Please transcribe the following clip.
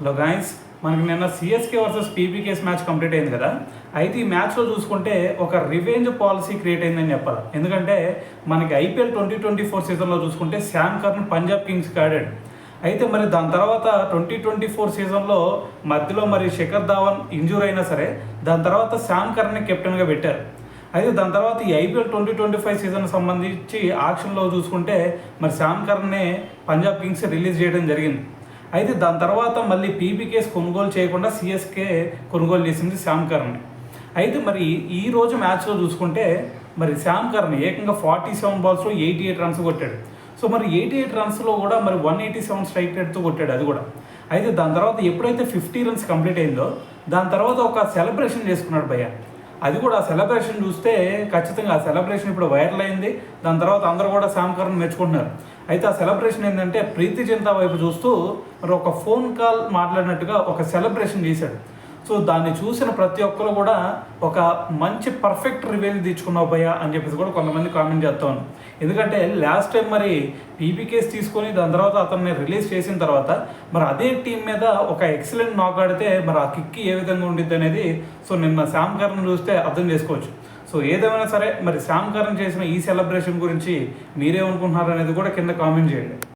Hello guys, మనకి నిన్న CSK versus పీపీకేస్ match complete అయింది కదా. అయితే ఈ మ్యాచ్లో చూసుకుంటే ఒక రివెంజ్ పాలసీ క్రియేట్ అయిందని చెప్పాలి. ఎందుకంటే మనకి ఐపీఎల్ 2024 సీజన్లో చూసుకుంటే శ్యామ్ కర్న్ పంజాబ్ కింగ్స్కి ఆడాడు. అయితే మరి దాని తర్వాత 2024 సీజన్లో మధ్యలో మరి శిఖర్ ధావన్ ఇంజూర్ అయినా సరే దాని తర్వాత శ్యామ్ కర్న్ని కెప్టెన్గా పెట్టారు. అయితే దాని తర్వాత ఈ ఐపీఎల్ 2025 సీజన్ సంబంధించి ఆక్షన్లో చూసుకుంటే మరి శ్యామ్ కర్న్నే పంజాబ్ కింగ్స్ రిలీజ్ చేయడం జరిగింది. అయితే దాని తర్వాత మళ్ళీ పీపీకేస్ కొనుగోలు చేయకుండా సిఎస్కే కొనుగోలు చేసింది శ్యామ్ కర్న్ని. అయితే మరి ఈ రోజు మ్యాచ్లో చూసుకుంటే మరి శ్యామ్ కర్న్ ఏకంగా 47 బాల్స్లో 88 రన్స్ కొట్టాడు. సో మరి 88 రన్స్లో కూడా మరి 187 స్ట్రైక్ రేట్తో కొట్టాడు అది కూడా. అయితే దాని తర్వాత ఎప్పుడైతే 50 రన్స్ కంప్లీట్ అయిందో దాని తర్వాత ఒక సెలబ్రేషన్ చేసుకున్నాడు భయ్య. అది కూడా ఆ సెలబ్రేషన్ చూస్తే ఖచ్చితంగా ఆ సెలబ్రేషన్ ఇప్పుడు వైరల్ అయింది. దాని తర్వాత అందరూ కూడా శ్యామ్ కర్న్ మెచ్చుకుంటున్నారు. అయితే ఆ సెలబ్రేషన్ ఏంటంటే ప్రీతి జింతా వైపు చూస్తూ మరి ఒక ఫోన్ కాల్ మాట్లాడినట్టుగా ఒక సెలబ్రేషన్ చేశాడు. సో దాన్ని చూసిన ప్రతి ఒక్కరు కూడా ఒక మంచి పర్ఫెక్ట్ రివెంజ్ తెచ్చుకున్నావు భయ్య అని చెప్పేసి కూడా కొంతమంది కామెంట్ చేస్తాను. ఎందుకంటే లాస్ట్ టైం మరి పీపీకేస్ తీసుకొని దాని తర్వాత అతన్ని రిలీజ్ చేసిన తర్వాత మరి అదే టీం మీద ఒక ఎక్సలెంట్ నాక్ ఆడితే మరి ఆ కిక్ ఏ విధంగా ఉండిద్ది అనేది సో నిన్న శ్యామ్ కర్న్ చూస్తే అర్థం చేసుకోవచ్చు. సో ఏదేమైనా సరే మరి శ్యామ్ కర్న్ చేసిన ఈ సెలబ్రేషన్ గురించి మీరేమనుకుంటున్నారు అనేది కూడా కింద కామెంట్ చేయండి.